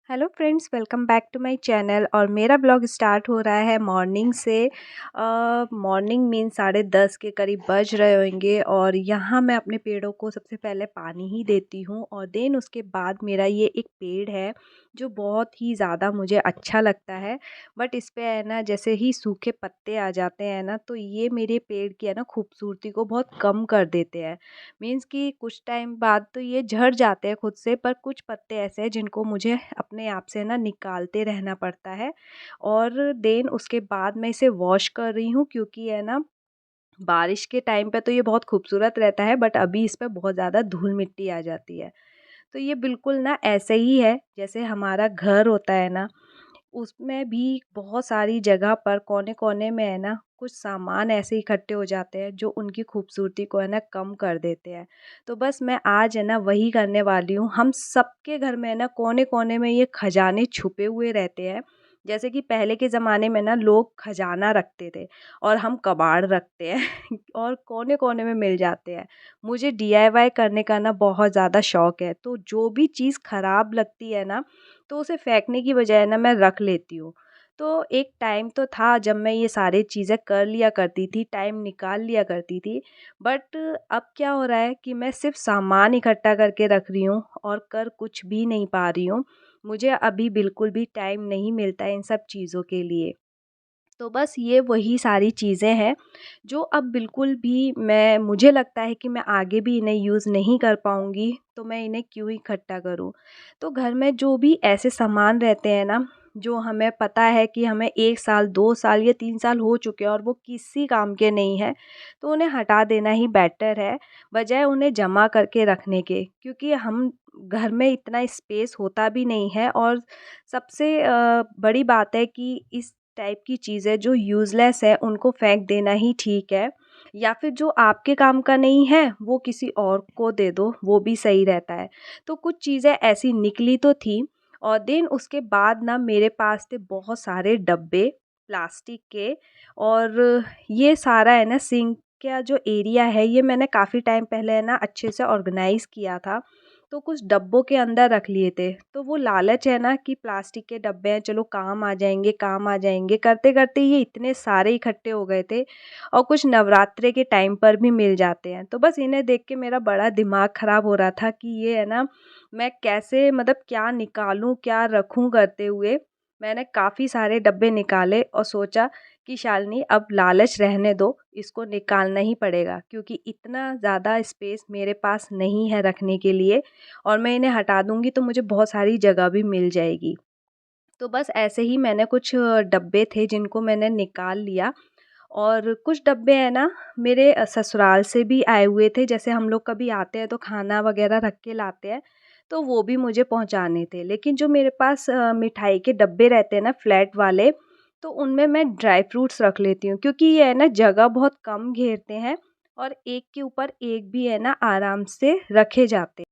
Hello friends, welcome back to my channel. और मेरा blog start हो रहा है मॉर्निंग से। मॉर्निंग मीन 10:30 के करीब बज रहे होंगे। और यहाँ मैं अपने पेड़ों को सबसे पहले पानी ही देती हूँ, और देन उसके बाद मेरा ये एक पेड़ है जो बहुत ही ज़्यादा मुझे अच्छा लगता है। बट इस पे है ना, जैसे ही सूखे पत्ते आ जाते हैं ना, तो ये मेरे पेड़ की है ना खूबसूरती को बहुत कम कर देते हैं। मीन्स कि कुछ टाइम बाद तो ये झड़ जाते हैं खुद से, पर कुछ पत्ते ऐसे हैं जिनको मुझे अपने आप से ना निकालते रहना पड़ता है। और देन उसके बाद मैं इसे वॉश कर रही हूँ, क्योंकि है ना बारिश के टाइम पे तो ये बहुत खूबसूरत रहता है, बट अभी इस पे बहुत ज़्यादा धूल मिट्टी आ जाती है। तो ये बिल्कुल ना ऐसे ही है जैसे हमारा घर होता है ना, उसमें भी बहुत सारी जगह पर कोने-कोने में है ना, कुछ सामान ऐसे इकट्ठे हो जाते हैं जो उनकी खूबसूरती को है ना कम कर देते हैं। तो बस मैं आज है ना वही करने वाली हूँ। हम सबके घर में है ना कोने-कोने में ये खजाने छुपे हुए रहते हैं। जैसे कि पहले के ज़माने में ना लोग खजाना रखते थे, और हम कबाड़ रखते हैं और कोने-कोने में मिल जाते हैं। मुझे डीआईवाई करने का ना बहुत ज़्यादा शौक है, तो जो भी चीज़ ख़राब लगती है ना, तो उसे फेंकने की बजाय ना मैं रख लेती हूँ। तो एक टाइम तो था जब मैं ये सारी चीज़ें कर लिया करती थी, टाइम निकाल लिया करती थी। बट अब क्या हो रहा है कि मैं सिर्फ़ सामान इकट्ठा करके रख रही हूँ और कर कुछ भी नहीं पा रही हूँ। मुझे अभी बिल्कुल भी टाइम नहीं मिलता इन सब चीज़ों के लिए। तो बस ये वही सारी चीज़ें हैं जो अब बिल्कुल भी मुझे लगता है कि मैं आगे भी इन्हें यूज़ नहीं कर पाऊँगी, तो मैं इन्हें क्यों इकट्ठा करूँ। तो घर में जो भी ऐसे सामान रहते हैं ना, जो हमें पता है कि हमें 1 साल, 2 साल या 3 साल हो चुके हैं और वो किसी काम के नहीं हैं, तो उन्हें हटा देना ही बेटर है, बजाय उन्हें जमा करके रखने के। क्योंकि हम घर में इतना स्पेस होता भी नहीं है, और सबसे बड़ी बात है कि इस टाइप की चीज़ें जो यूज़लेस है उनको फेंक देना ही ठीक है। या फिर जो आपके काम का नहीं है वो किसी और को दे दो, वो भी सही रहता है। तो कुछ चीज़ें ऐसी निकली तो थी, और देन उसके बाद ना मेरे पास थे बहुत सारे डब्बे प्लास्टिक के। और ये सारा है ना सिंक का जो एरिया है, ये मैंने काफ़ी टाइम पहले है ना अच्छे से ऑर्गेनाइज़ किया था। तो कुछ डब्बों के अंदर रख लिए थे। तो वो लालच है ना कि प्लास्टिक के डब्बे हैं, चलो काम आ जाएँगे, काम आ जाएँगे, करते-करते ये इतने सारे इकट्ठे हो गए थे, और कुछ नवरात्रे के टाइम पर भी मिल जाते हैं। तो बस इन्हें देख के मेरा बड़ा दिमाग ख़राब हो रहा था कि ये है ना, मैं कैसे मतलब क्या निकालूँ, क्या रखूँ करते हुए। मैंने काफ़ी सारे डब्बे निकाले और सोचा कि शालिनी अब लालच रहने दो, इसको निकालना ही पड़ेगा, क्योंकि इतना ज़्यादा स्पेस मेरे पास नहीं है रखने के लिए, और मैं इन्हें हटा दूँगी तो मुझे बहुत सारी जगह भी मिल जाएगी। तो बस ऐसे ही मैंने कुछ डब्बे थे जिनको मैंने निकाल लिया। और कुछ डब्बे हैं ना मेरे ससुराल से भी आए हुए थे। जैसे हम लोग कभी आते हैं तो खाना वगैरह रख के लाते हैं, तो वो भी मुझे पहुंचाने थे। लेकिन जो मेरे पास मिठाई के डब्बे रहते हैं ना फ्लैट वाले, तो उनमें मैं ड्राई फ्रूट्स रख लेती हूँ, क्योंकि ये है ना जगह बहुत कम घेरते हैं, और एक के ऊपर एक भी है ना आराम से रखे जाते हैं।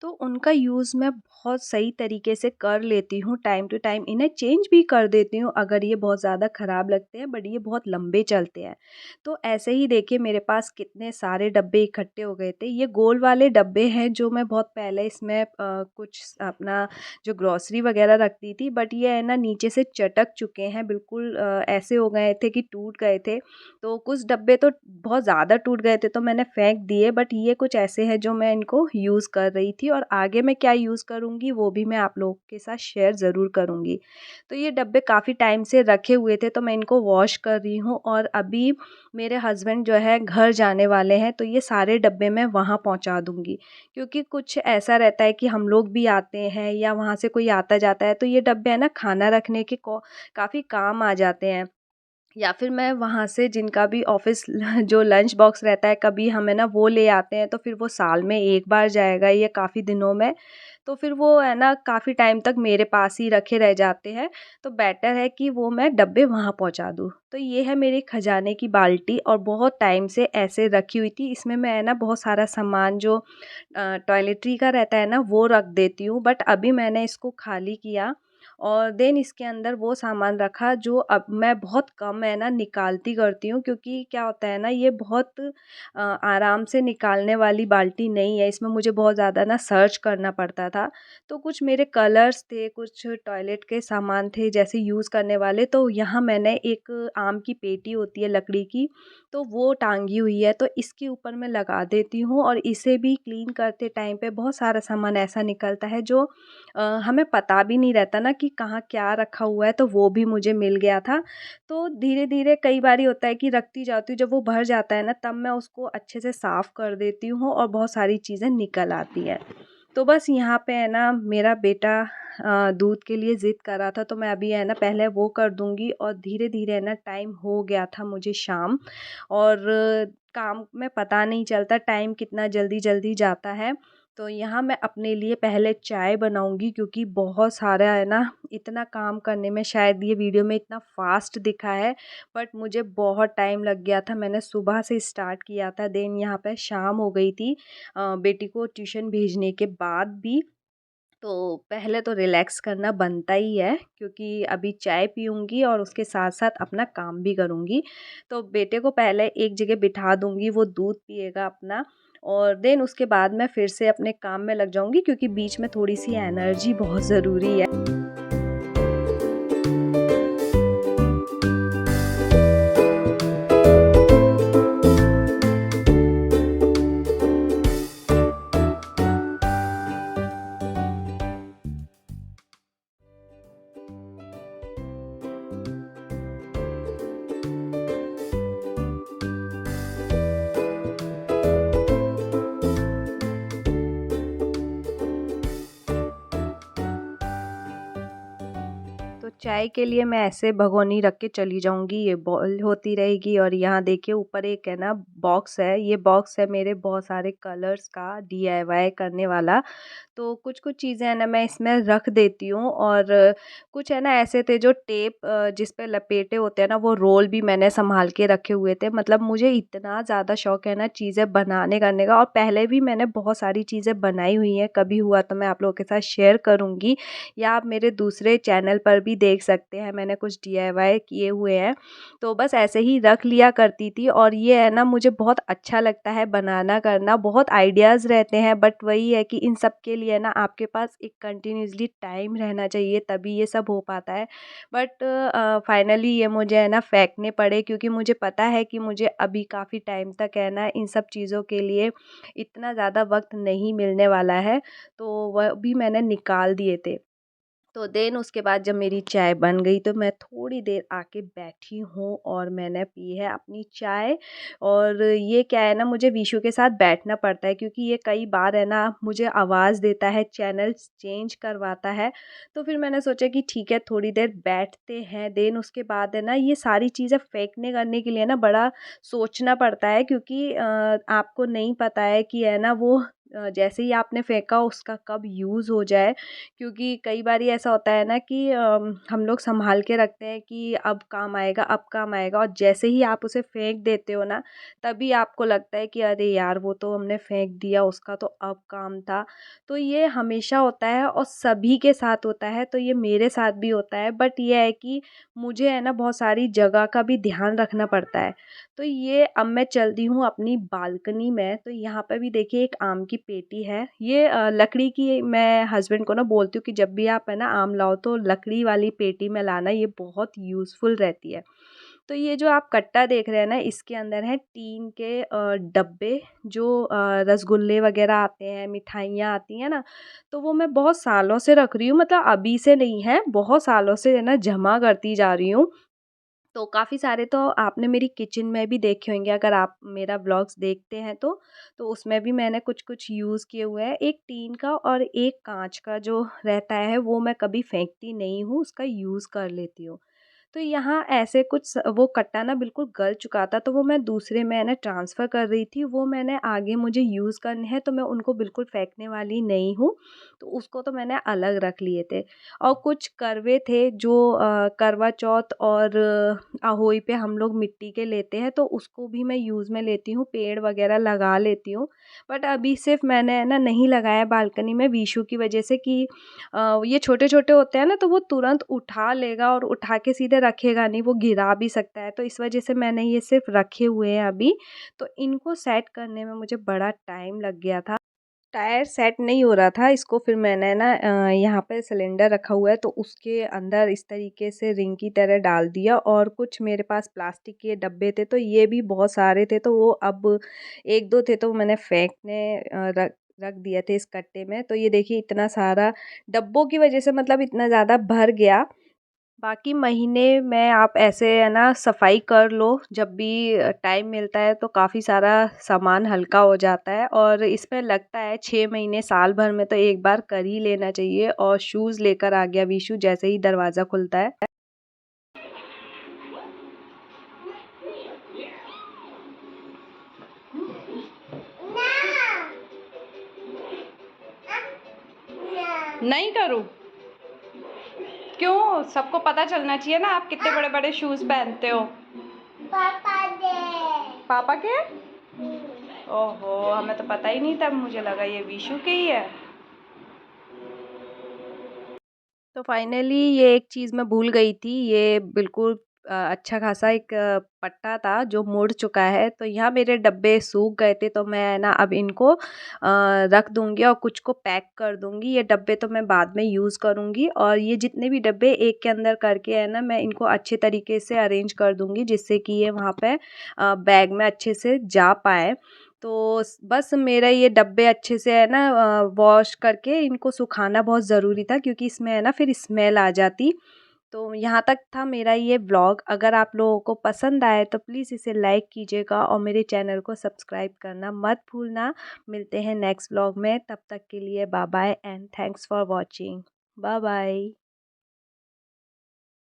तो उनका यूज़ मैं बहुत सही तरीके से कर लेती हूँ, टाइम टू टाइम इन्हें चेंज भी कर देती हूँ अगर ये बहुत ज़्यादा ख़राब लगते हैं, बट ये बहुत लंबे चलते हैं। तो ऐसे ही देखिए मेरे पास कितने सारे डब्बे इकट्ठे हो गए थे। ये गोल वाले डब्बे हैं जो मैं बहुत पहले इसमें कुछ अपना जो ग्रॉसरी वग़ैरह रखती थी, बट ये है ना नीचे से चटक चुके हैं, बिल्कुल ऐसे हो गए थे कि टूट गए थे। तो कुछ डब्बे तो बहुत ज़्यादा टूट गए थे तो मैंने फेंक दिए, बट ये कुछ ऐसे हैं जो मैं इनको यूज़ कर रही थी, और आगे मैं क्या यूज़ करूँगी वो भी मैं आप लोगों के साथ शेयर ज़रूर करूँगी। तो ये डब्बे काफ़ी टाइम से रखे हुए थे, तो मैं इनको वॉश कर रही हूँ, और अभी मेरे हस्बैंड जो है घर जाने वाले हैं, तो ये सारे डब्बे मैं वहाँ पहुँचा दूँगी। क्योंकि कुछ ऐसा रहता है कि हम लोग भी आते हैं या वहाँ से कोई आता जाता है, तो ये डब्बे है ना खाना रखने के काफ़ी काम आ जाते हैं। या फिर मैं वहाँ से जिनका भी ऑफ़िस जो लंच बॉक्स रहता है, कभी हम है ना वो ले आते हैं, तो फिर वो साल में 1 बार जाएगा या काफ़ी दिनों में, तो फिर वो है ना काफ़ी टाइम तक मेरे पास ही रखे रह जाते हैं। तो बेटर है कि वो मैं डब्बे वहाँ पहुँचा दूँ। तो ये है मेरी खजाने की बाल्टी, और बहुत टाइम से ऐसे रखी हुई थी। इसमें मैं है ना बहुत सारा सामान जो टॉयलेटरी का रहता है ना वो रख देती हूँ, बट अभी मैंने इसको खाली किया, और देन इसके अंदर वो सामान रखा जो अब मैं बहुत कम है ना निकालती करती हूँ, क्योंकि क्या होता है ना, ये बहुत आराम से निकालने वाली बाल्टी नहीं है, इसमें मुझे बहुत ज़्यादा ना सर्च करना पड़ता था। तो कुछ मेरे कलर्स थे, कुछ टॉयलेट के सामान थे जैसे यूज़ करने वाले, तो यहाँ मैंने एक आम की पेटी होती है लकड़ी की, तो वो टांगी हुई है, तो इसके ऊपर मैं लगा देती हूँ। और इसे भी क्लीन करते टाइम पे बहुत सारा सामान ऐसा निकलता है जो हमें पता भी नहीं रहता ना कि कहाँ क्या रखा हुआ है, तो वो भी मुझे मिल गया था। तो धीरे-धीरे कई बारी होता है कि रखती जाती हूँ, जब वो भर जाता है ना तब मैं उसको अच्छे से साफ़ कर देती हूँ और बहुत सारी चीज़ें निकल आती हैं। तो बस यहाँ पे है ना मेरा बेटा दूध के लिए ज़िद कर रहा था, तो मैं अभी है ना पहले वो कर दूँगी, और धीरे-धीरे है ना टाइम हो गया था मुझे शाम, और काम में पता नहीं चलता टाइम कितना जल्दी-जल्दी जाता है। तो यहाँ मैं अपने लिए पहले चाय बनाऊँगी, क्योंकि बहुत सारा है ना, इतना काम करने में शायद ये वीडियो में इतना फ़ास्ट दिखा है, बट मुझे बहुत टाइम लग गया था। मैंने सुबह से स्टार्ट किया था, देन यहाँ पे शाम हो गई थी बेटी को ट्यूशन भेजने के बाद भी। तो पहले तो रिलैक्स करना बनता ही है, क्योंकि अभी चाय पीऊँगी और उसके साथ-साथ अपना काम भी करूँगी। तो बेटे को पहले एक जगह बिठा दूँगी, वो दूध पिएगा अपना, और देन उसके बाद मैं फिर से अपने काम में लग जाऊँगी, क्योंकि बीच में थोड़ी-सी एनर्जी बहुत ज़रूरी है। तो चाय के लिए मैं ऐसे भगोनी रख के चली जाऊँगी, ये बॉईल होती रहेगी, और यहाँ देखिए ऊपर एक है ना बॉक्स है, ये बॉक्स है मेरे बहुत सारे कलर्स का डीआईवाई करने वाला। तो कुछ-कुछ चीज़ें हैं ना मैं इसमें रख देती हूँ, और कुछ है ना ऐसे थे जो टेप जिस पे लपेटे होते हैं ना, वो रोल भी मैंने सँभाल के रखे हुए थे। मतलब मुझे इतना ज़्यादा शौक है ना चीज़ें बनाने करने का, और पहले भी मैंने बहुत सारी चीज़ें बनाई हुई हैं, कभी हुआ तो मैं आप लोगों के साथ शेयर करूँगी, या आप मेरे दूसरे चैनल पर भी देख सकते हैं, मैंने कुछ डीआईवाई किए हुए हैं। तो बस ऐसे ही रख लिया करती थी, और ये है ना मुझे बहुत अच्छा लगता है बनाना करना, बहुत आइडियाज़ रहते हैं, बट वही है कि इन सब के लिए ना आपके पास एक कंटिन्यूअसली टाइम रहना चाहिए, तभी ये सब हो पाता है। बट फाइनली ये मुझे है ना फेंकने पड़े, क्योंकि मुझे पता है कि मुझे अभी काफ़ी टाइम तक है ना इन सब चीज़ों के लिए इतना ज़्यादा वक़्त नहीं मिलने वाला है, तो वह भी मैंने निकाल दिए थे। तो देन उसके बाद जब मेरी चाय बन गई, तो मैं थोड़ी देर आके बैठी हूँ और मैंने पी है अपनी चाय। और ये क्या है ना, मुझे विशु के साथ बैठना पड़ता है, क्योंकि ये कई बार है ना मुझे आवाज़ देता है, चैनल चेंज करवाता है। तो फिर मैंने सोचा कि ठीक है थोड़ी देर बैठते हैं, देन उसके बाद है ना ये सारी चीज़ें फेंकने करने के लिए ना बड़ा सोचना पड़ता है, क्योंकि आपको नहीं पता है कि है ना वो जैसे ही आपने फेंका उसका कब यूज़ हो जाए। क्योंकि कई बारी ऐसा होता है ना कि हम लोग सँभाल के रखते हैं कि अब काम आएगा, अब काम आएगा, और जैसे ही आप उसे फेंक देते हो ना, तभी आपको लगता है कि अरे यार वो तो हमने फेंक दिया, उसका तो अब काम था। तो ये हमेशा होता है और सभी के साथ होता है, तो ये मेरे साथ भी होता है, बट ये है कि मुझे है ना बहुत सारी जगह का भी ध्यान रखना पड़ता है। तो ये अब मैं चलती हूँ अपनी बालकनी में, तो यहाँ पे भी देखिए एक आम की पेटी है। ये लकड़ी की, मैं हस्बैंड को ना बोलती हूँ कि जब भी आप है ना आम लाओ तो लकड़ी वाली पेटी में लाना, ये बहुत यूज़फुल रहती है। तो ये जो आप कट्टा देख रहे हैं ना, इसके अंदर है टीन के डब्बे, जो रसगुल्ले वगैरह आते हैं, मिठाइयाँ आती हैं ना, तो वो मैं बहुत सालों से रख रही हूँ, मतलब अभी से नहीं है, बहुत सालों से है ना जमा करती जा रही हूँ। तो काफ़ी सारे तो आपने मेरी किचन में भी देखे होंगे, अगर आप मेरा व्लॉग्स देखते हैं तो उसमें भी मैंने कुछ-कुछ यूज़ किए हुए हैं। एक टीन का और एक काँच का जो रहता है वो मैं कभी फेंकती नहीं हूँ, उसका यूज़ कर लेती हूँ। तो यहाँ ऐसे कुछ वो कट्टा ना बिल्कुल गल चुका था, तो वो मैं दूसरे में है ना ट्रांसफ़र कर रही थी। वो मैंने आगे मुझे यूज़ करने हैं, तो मैं उनको बिल्कुल फेंकने वाली नहीं हूँ, तो उसको तो मैंने अलग रख लिए थे। और कुछ करवे थे जो करवा चौथ और अहोई पे हम लोग मिट्टी के लेते हैं, तो उसको भी मैं यूज़ में लेती हूँ, पेड़ वगैरह लगा लेती हूँ। बट अभी सिर्फ़ मैंने है ना नहीं लगाया बालकनी में विशु की वजह से कि ये छोटे-छोटे होते हैं ना, तो वो तुरंत उठा लेगा और उठा के सीधे रखेगा नहीं, वो गिरा भी सकता है। तो इस वजह से मैंने ये सिर्फ़ रखे हुए हैं अभी। तो इनको सेट करने में मुझे बड़ा टाइम लग गया था। टायर सेट नहीं हो रहा था, इसको फिर मैंने ना यहाँ पे सिलेंडर रखा हुआ है, तो उसके अंदर इस तरीके से रिंग की तरह डाल दिया। और कुछ मेरे पास प्लास्टिक के डब्बे थे, तो ये भी बहुत सारे थे, तो वो अब 1-2 थे तो मैंने फेंकने रख रख दिए थे इस कट्टे में। तो ये देखिए इतना सारा डब्बों की वजह से मतलब इतना ज़्यादा भर गया। बाकी महीने में आप ऐसे है ना सफाई कर लो जब भी टाइम मिलता है, तो काफ़ी सारा सामान हल्का हो जाता है। और इसमें लगता है 6 महीने साल भर में तो एक बार कर ही लेना चाहिए। और शूज़ लेकर आ गया विशु जैसे ही दरवाज़ा खुलता है। नहीं करूँ? क्यों? सबको पता चलना चाहिए ना आप कितने बड़े बड़े शूज़ पहनते हो। पापा दे। पापा के? ओहो, हमें तो पता ही नहीं था, मुझे लगा ये विशु के ही है। तो फाइनली ये एक चीज़ मैं भूल गई थी, ये बिल्कुल अच्छा खासा एक पट्टा था जो मुड़ चुका है। तो यहाँ मेरे डब्बे सूख गए थे, तो मैं ना अब इनको रख दूँगी और कुछ को पैक कर दूँगी। ये डब्बे तो मैं बाद में यूज़ करूँगी, और ये जितने भी डब्बे एक के अंदर करके है ना, मैं इनको अच्छे तरीके से अरेंज कर दूँगी जिससे कि ये वहाँ पे बैग में अच्छे से जा पाएँ। तो बस मेरा ये डब्बे अच्छे से है ना वॉश करके इनको सुखाना बहुत ज़रूरी था, क्योंकि इसमें है ना फिर स्मेल आ जाती। तो यहाँ तक था मेरा ये व्लॉग। अगर आप लोगों को पसंद आए तो प्लीज़ इसे लाइक कीजिएगा और मेरे चैनल को सब्सक्राइब करना मत भूलना। मिलते हैं नेक्स्ट व्लॉग में, तब तक के लिए bye bye and thanks for watching. Bye bye.